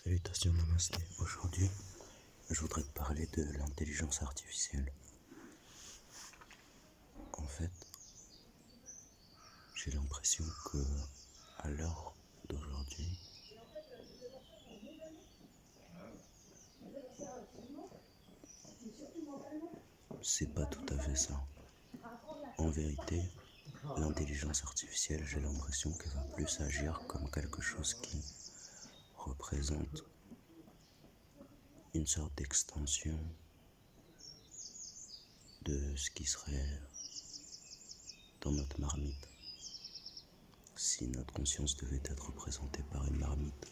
Salutations, namasté. Aujourd'hui, je voudrais te parler de l'intelligence artificielle. En fait, j'ai l'impression que, à l'heure d'aujourd'hui, c'est pas tout à fait ça. En vérité, l'intelligence artificielle, j'ai l'impression qu'elle va plus agir comme quelque chose qui représente une sorte d'extension de ce qui serait dans notre marmite. Si notre conscience devait être représentée par une marmite,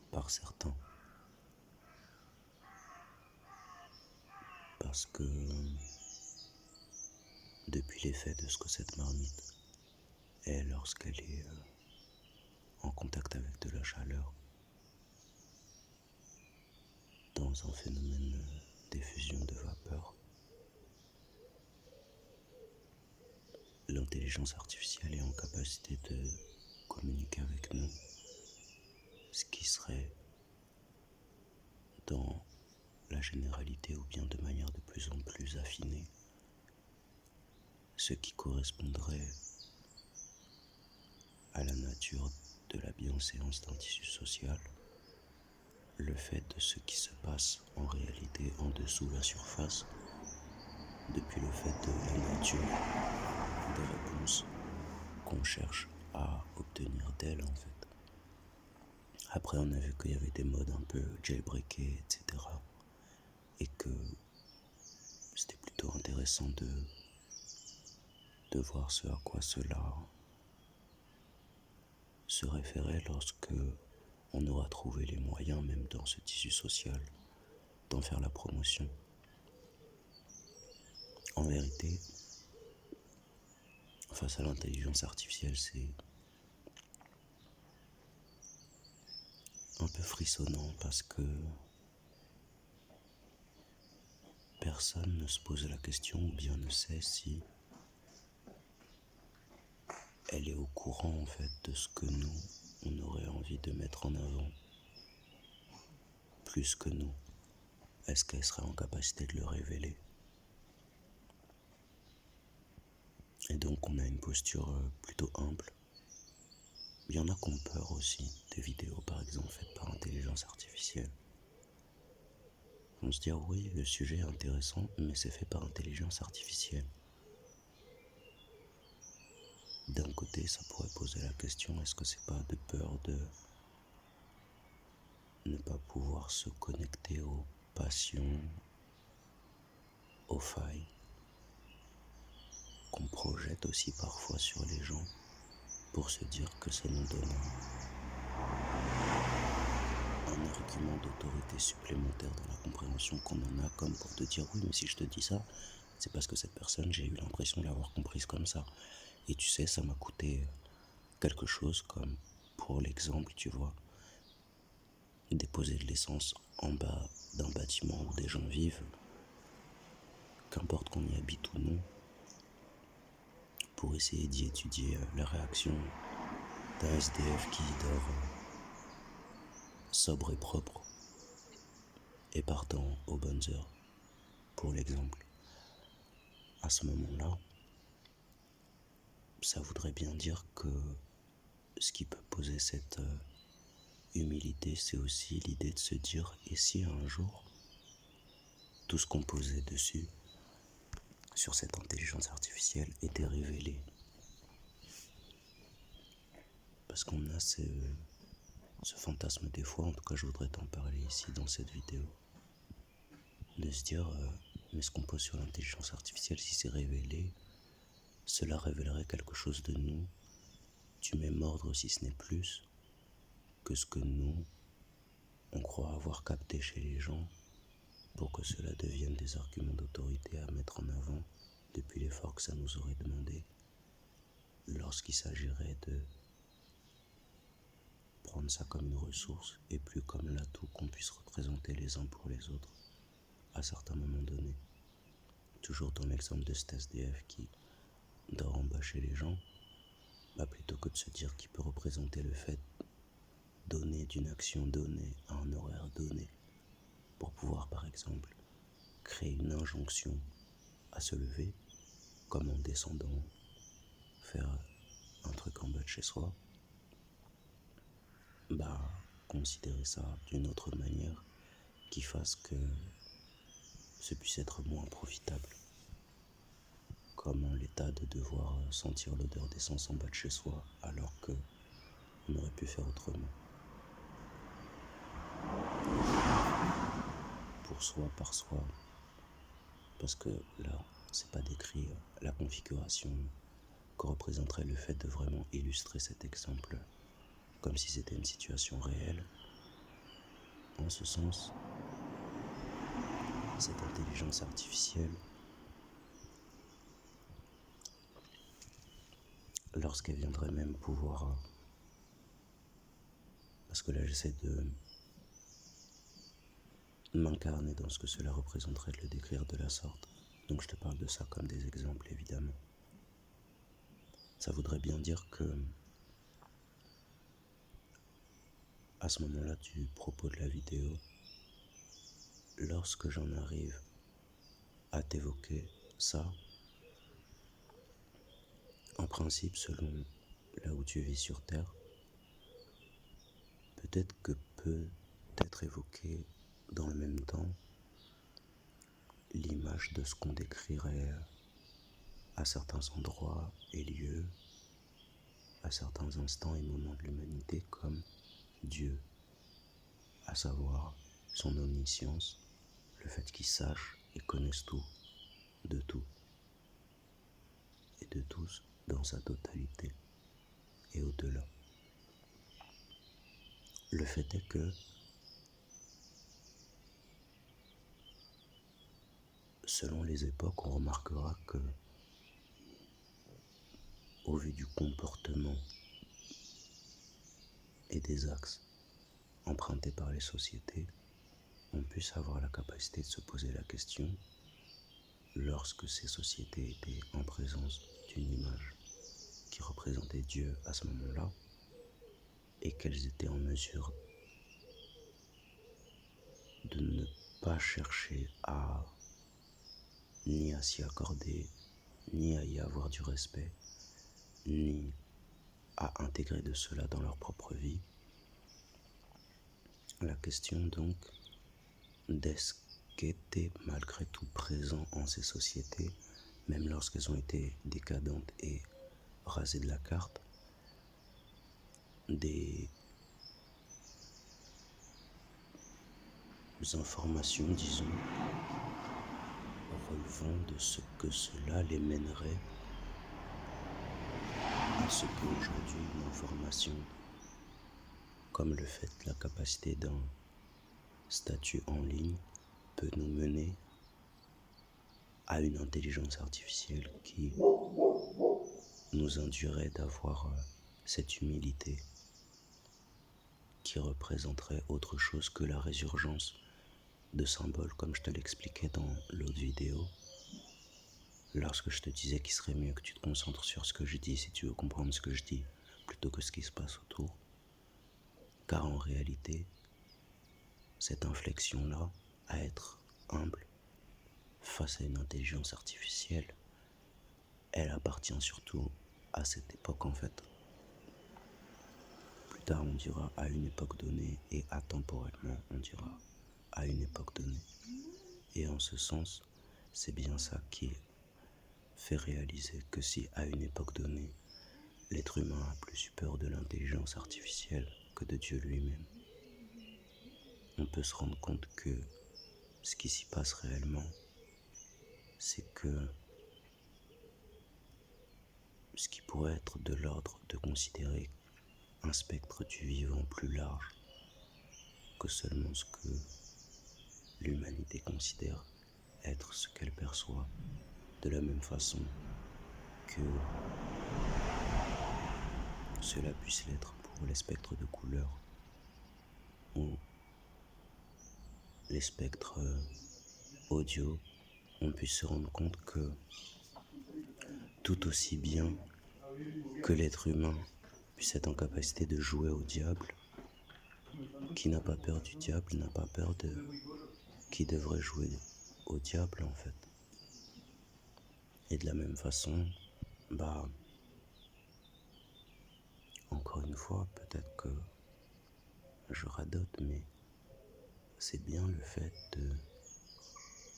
par certains. Parce que depuis l'effet de ce que cette marmite est lorsqu'elle est en contact avec de la chaleur, dans un phénomène d'effusion de vapeur, l'intelligence artificielle est en capacité de communiquer avec nous, ce qui serait dans la généralité ou bien de manière de plus en plus affinée, ce qui correspondrait à la nature de la bienséance d'un tissu social, le fait de ce qui se passe en réalité en dessous la surface, depuis le fait de la nature des réponses qu'on cherche à obtenir d'elle en fait. Après on a vu qu'il y avait des modes un peu jailbreakés, etc. Et que c'était plutôt intéressant de voir ce à quoi cela se référait lorsque on aura trouvé les moyens, même dans ce tissu social, d'en faire la promotion. En vérité, face à l'intelligence artificielle, c'est un peu frissonnant parce que personne ne se pose la question ou bien ne sait si elle est au courant en fait de ce que nous, on aurait envie de mettre en avant plus que nous. Est-ce qu'elle serait en capacité de le révéler? Et donc on a une posture plutôt humble. Il y en a qui ont peur aussi des vidéos par exemple faites par intelligence artificielle. On se dit oui, le sujet est intéressant, mais c'est fait par intelligence artificielle. D'un côté, ça pourrait poser la question, est-ce que c'est pas de peur de ne pas pouvoir se connecter aux passions, aux failles qu'on projette aussi parfois sur les gens pour se dire que ça nous donne un argument d'autorité supplémentaire dans la compréhension qu'on en a, comme pour te dire oui, mais si je te dis ça, c'est parce que cette personne, j'ai eu l'impression de l'avoir comprise comme ça. Et tu sais, ça m'a coûté quelque chose, comme pour l'exemple, tu vois, déposer de l'essence en bas d'un bâtiment où des gens vivent, qu'importe qu'on y habite ou non, pour essayer d'y étudier la réaction d'un SDF qui dort sobre et propre et partant aux bonnes heures, pour l'exemple. À ce moment-là, ça voudrait bien dire que ce qui peut poser cette humilité, c'est aussi l'idée de se dire, et si un jour, tout ce qu'on posait dessus, sur cette intelligence artificielle, était révélé? Parce qu'on a ce fantasme des fois, en tout cas je voudrais t'en parler ici dans cette vidéo, de se dire, mais ce qu'on pose sur l'intelligence artificielle, si c'est révélé, cela révélerait quelque chose de nous, du même ordre si ce n'est plus, que ce que nous, on croit avoir capté chez les gens, pour que cela devienne des arguments d'autorité à mettre en avant depuis l'effort que ça nous aurait demandé lorsqu'il s'agirait de prendre ça comme une ressource et plus comme l'atout qu'on puisse représenter les uns pour les autres à certains moments donnés. Toujours dans l'exemple de cet SDF qui dort en bas chez les gens, plutôt que de se dire qu'il peut représenter le fait donné, d'une action donnée à un horaire donné, pour pouvoir par exemple créer une injonction à se lever, comme en descendant faire un truc en bas de chez soi, considérer ça d'une autre manière qui fasse que ce puisse être moins profitable. Comme en l'état de devoir sentir l'odeur d'essence en bas de chez soi alors que on aurait pu faire autrement. Pour soi, par soi, parce que là, c'est pas décrit la configuration que représenterait le fait de vraiment illustrer cet exemple comme si c'était une situation réelle. En ce sens, cette intelligence artificielle, lorsqu'elle viendrait même pouvoir, parce que là j'essaie de m'incarner dans ce que cela représenterait de le décrire de la sorte, donc je te parle de ça comme des exemples évidemment. Ça voudrait bien dire que à ce moment-là du propos de la vidéo, lorsque j'en arrive à t'évoquer ça, en principe selon là où tu vis sur Terre, peut-être que peut être évoqué dans le même temps l'image de ce qu'on décrirait à certains endroits et lieux, à certains instants et moments de l'humanité comme Dieu, à savoir son omniscience, le fait qu'il sache et connaisse tout, et de tous dans sa totalité et au-delà. Le fait est que selon les époques, on remarquera que, au vu du comportement et des axes empruntés par les sociétés, on puisse avoir la capacité de se poser la question, lorsque ces sociétés étaient en présence d'une image qui représentait Dieu à ce moment-là, et qu'elles étaient en mesure de ne pas chercher ni à s'y accorder, ni à y avoir du respect, ni à intégrer de cela dans leur propre vie. La question donc d'est-ce qu'était malgré tout présent en ces sociétés, même lorsqu'elles ont été décadentes et rasées de la carte, des informations, disons, relevant de ce que cela les mènerait à ce qu'aujourd'hui une information comme le fait la capacité d'un statut en ligne peut nous mener à une intelligence artificielle qui nous induirait d'avoir cette humilité qui représenterait autre chose que la résurgence de symboles comme je te l'expliquais dans l'autre vidéo, lorsque je te disais qu'il serait mieux que tu te concentres sur ce que je dis si tu veux comprendre ce que je dis plutôt que ce qui se passe autour, car en réalité cette inflexion-là à être humble face à une intelligence artificielle, elle appartient surtout à cette époque en fait. Plus tard on dira à une époque donnée et atemporellement on dira à une époque donnée. Et en ce sens, c'est bien ça qui fait réaliser que si à une époque donnée, l'être humain a plus peur de l'intelligence artificielle que de Dieu lui-même, on peut se rendre compte que ce qui s'y passe réellement, c'est que ce qui pourrait être de l'ordre de considérer un spectre du vivant plus large que seulement ce que l'humanité considère être ce qu'elle perçoit, de la même façon que cela puisse l'être pour les spectres de couleurs ou les spectres audio, on puisse se rendre compte que tout aussi bien que l'être humain puisse être en capacité de jouer au diable, Qui n'a pas peur du diable n'a pas peur de qui devrait jouer au diable en fait. Et de la même façon, encore une fois, peut-être que je radote, mais c'est bien le fait de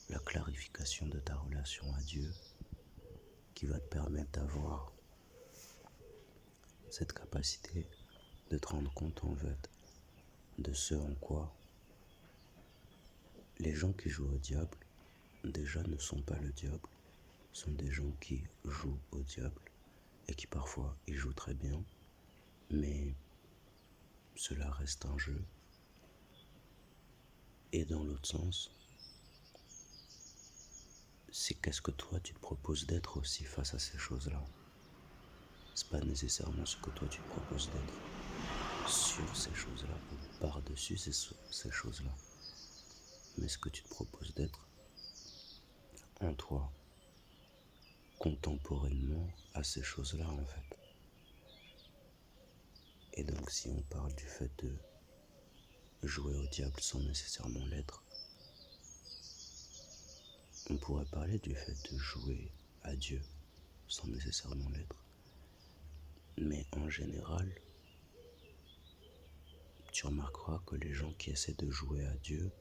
la clarification de ta relation à Dieu qui va te permettre d'avoir cette capacité de te rendre compte en fait de ce en quoi les gens qui jouent au diable déjà ne sont pas le diable, sont des gens qui jouent au diable et qui parfois y jouent très bien, mais cela reste un jeu. Et dans l'autre sens, c'est qu'est-ce que toi tu te proposes d'être aussi face à ces choses-là. C'est pas nécessairement ce que toi tu te proposes d'être sur ces choses-là ou par-dessus ces choses-là, mais ce que tu te proposes d'être en toi, contemporainement à ces choses-là en fait. Et donc si on parle du fait de jouer au diable sans nécessairement l'être, on pourrait parler du fait de jouer à Dieu sans nécessairement l'être. Mais en général, tu remarqueras que les gens qui essaient de jouer à Dieu,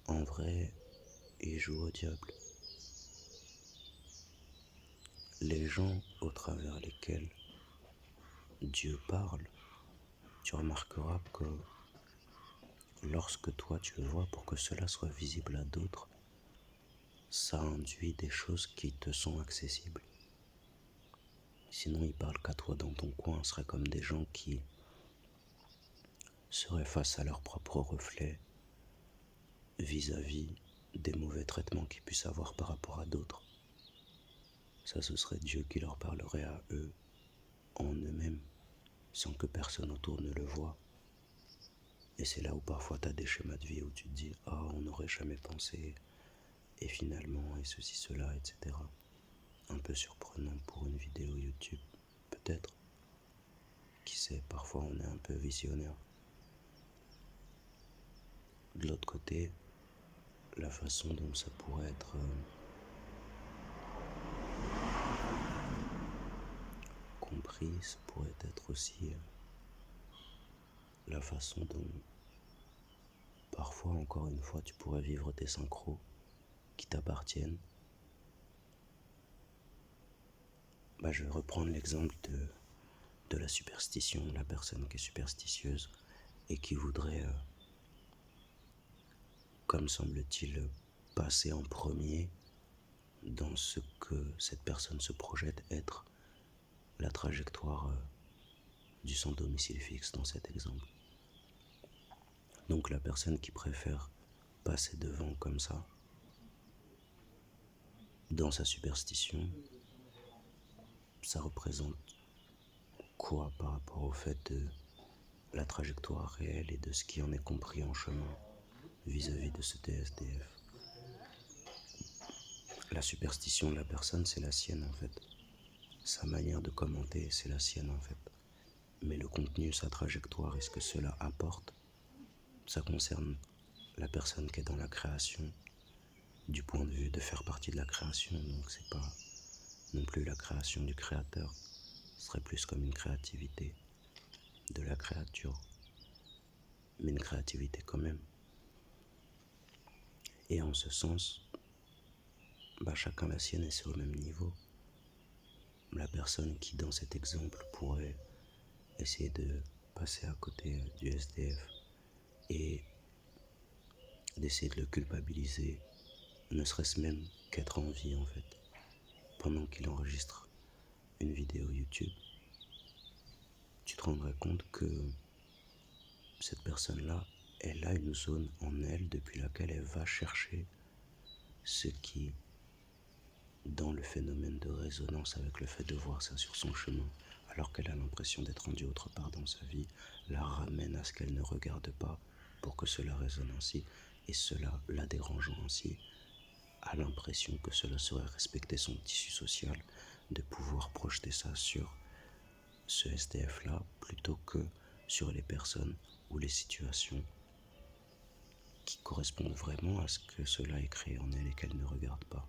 en vrai, ils jouent au diable. Les gens au travers lesquels Dieu parle, tu remarqueras que lorsque toi tu le vois, pour que cela soit visible à d'autres, ça induit des choses qui te sont accessibles. Sinon, ils parlent qu'à toi dans ton coin, ce serait comme des gens qui seraient face à leur propre reflet vis-à-vis des mauvais traitements qu'ils puissent avoir par rapport à d'autres. Ça, ce serait Dieu qui leur parlerait à eux, en eux-mêmes, sans que personne autour ne le voie. Et c'est là où parfois tu as des schémas de vie où tu te dis « Ah, on n'aurait jamais pensé », et finalement, et ceci, cela, etc. Un peu surprenant pour une vidéo YouTube, peut-être. Qui sait, parfois on est un peu visionnaire. De l'autre côté, la façon dont ça pourrait être compris, ça pourrait être aussi la façon dont parfois, encore une fois, tu pourrais vivre des synchros qui t'appartiennent. Je vais reprendre l'exemple de la superstition, la personne qui est superstitieuse et qui voudrait, comme semble-t-il, passer en premier dans ce que cette personne se projette être la trajectoire du sans domicile fixe dans cet exemple. Donc la personne qui préfère passer devant comme ça, dans sa superstition, ça représente quoi par rapport au fait de la trajectoire réelle et de ce qui en est compris en chemin vis-à-vis de ce TSDF. La superstition de la personne, c'est la sienne en fait. Sa manière de commenter, c'est la sienne en fait. Mais le contenu, sa trajectoire et ce que cela apporte, ça concerne la personne qui est dans la création, du point de vue de faire partie de la création. Donc c'est pas non plus la création du créateur, ce serait plus comme une créativité de la créature, mais une créativité quand même. Et en ce sens, chacun la sienne et c'est au même niveau. La personne qui dans cet exemple pourrait essayer de passer à côté du SDF et d'essayer de le culpabiliser, ne serait-ce même qu'être en vie en fait, pendant qu'il enregistre une vidéo YouTube, tu te rendrais compte que cette personne-là, elle a une zone en elle depuis laquelle elle va chercher ce qui, dans le phénomène de résonance avec le fait de voir ça sur son chemin, alors qu'elle a l'impression d'être rendue autre part dans sa vie, la ramène à ce qu'elle ne regarde pas pour que cela résonne ainsi, et cela la dérangeant ainsi, a l'impression que cela serait respecter son tissu social, de pouvoir projeter ça sur ce SDF-là, plutôt que sur les personnes ou les situations qui correspondent vraiment à ce que cela est créé en elle et qu'elle ne regarde pas.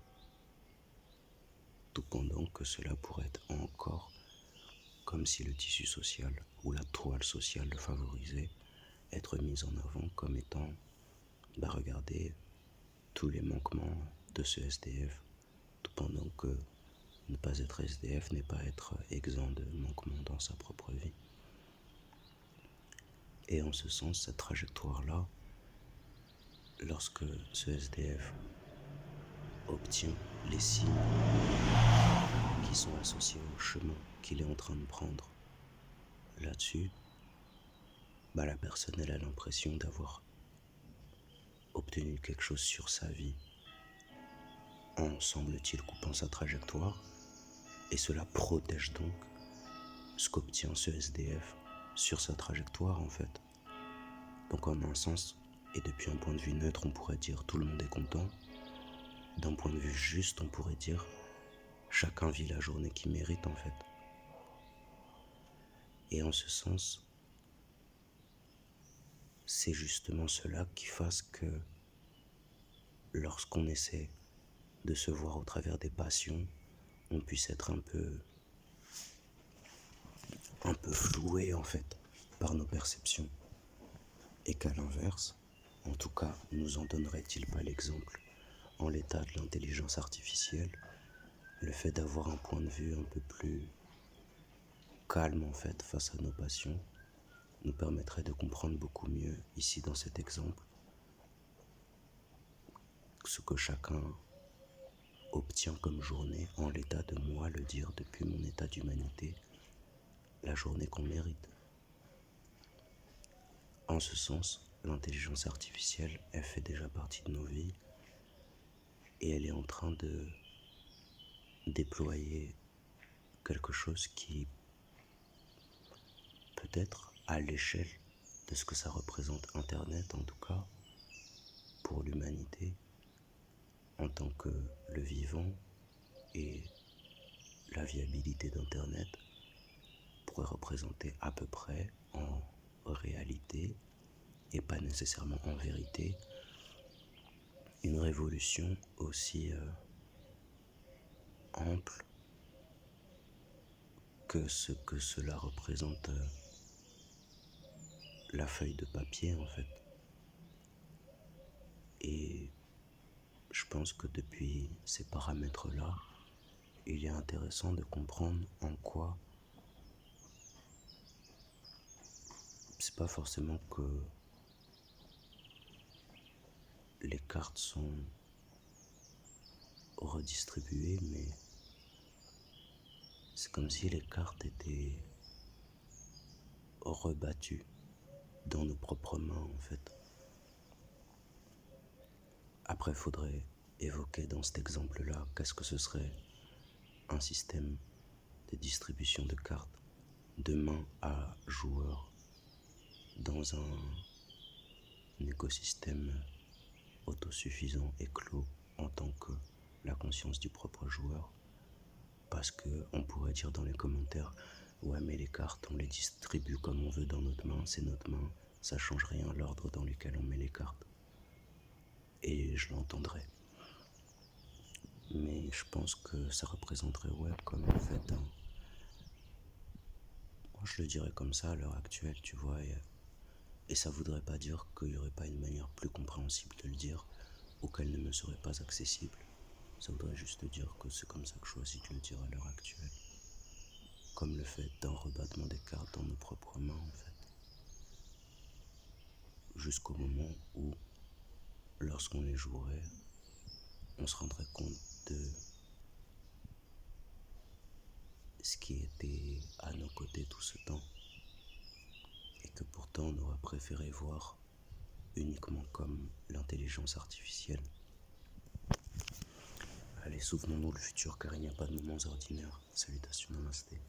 Tout pendant que cela pourrait être encore comme si le tissu social ou la toile sociale le favorisait, être mis en avant comme étant, regardez tous les manquements de ce SDF, tout pendant que ne pas être SDF n'est pas être exempt de manquements dans sa propre vie. Et en ce sens, cette trajectoire-là, lorsque ce SDF obtient les signes qui sont associés au chemin qu'il est en train de prendre là-dessus, la personne elle a l'impression d'avoir obtenu quelque chose sur sa vie en, semble-t-il, coupant sa trajectoire, et cela protège donc ce qu'obtient ce SDF sur sa trajectoire en fait. Donc en un sens, et depuis un point de vue neutre, on pourrait dire tout le monde est content. D'un point de vue juste, on pourrait dire chacun vit la journée qu'il mérite en fait. Et en ce sens, c'est justement cela qui fasse que lorsqu'on essaie de se voir au travers des passions, on puisse être un peu floué en fait par nos perceptions. Et qu'à l'inverse, en tout cas, nous en donnerait-il pas l'exemple en l'état de l'intelligence artificielle, le fait d'avoir un point de vue un peu plus calme en fait face à nos passions nous permettrait de comprendre beaucoup mieux ici dans cet exemple ce que chacun obtient comme journée en l'état de moi le dire depuis mon état d'humanité, la journée qu'on mérite. En ce sens, l'intelligence artificielle, elle fait déjà partie de nos vies et elle est en train de déployer quelque chose qui, peut-être à l'échelle de ce que ça représente Internet en tout cas, pour l'humanité, en tant que le vivant et la viabilité d'Internet, pourrait représenter à peu près en réalité, et pas nécessairement en vérité, une révolution aussi ample que ce que cela représente la feuille de papier en fait. Et je pense que depuis ces paramètres-là, il est intéressant de comprendre en quoi c'est pas forcément que les cartes sont redistribuées, mais c'est comme si les cartes étaient rebattues dans nos propres mains en fait. Après, il faudrait évoquer dans cet exemple-là qu'est-ce que ce serait un système de distribution de cartes de main à joueur dans un écosystème autosuffisant et clos en tant que la conscience du propre joueur. Parce que on pourrait dire dans les commentaires, ouais mais les cartes on les distribue comme on veut dans notre main, c'est notre main, ça change rien à l'ordre dans lequel on met les cartes. Et je l'entendrai. Mais je pense que ça représenterait comme en fait moi je le dirais comme ça à l'heure actuelle, tu vois, et ça voudrait pas dire qu'il n'y aurait pas une manière plus compréhensible de le dire ou qu'elle ne me serait pas accessible. Ça voudrait juste dire que c'est comme ça que je choisis de le dire à l'heure actuelle. Comme le fait d'un rebattement des cartes dans nos propres mains en fait. Jusqu'au moment où, lorsqu'on les jouerait, on se rendrait compte de ce qui était à nos côtés tout ce temps. Et que pourtant on aurait préféré voir uniquement comme l'intelligence artificielle. Allez, souvenons-nous le futur car il n'y a pas de moments ordinaires. Salutations, namasté.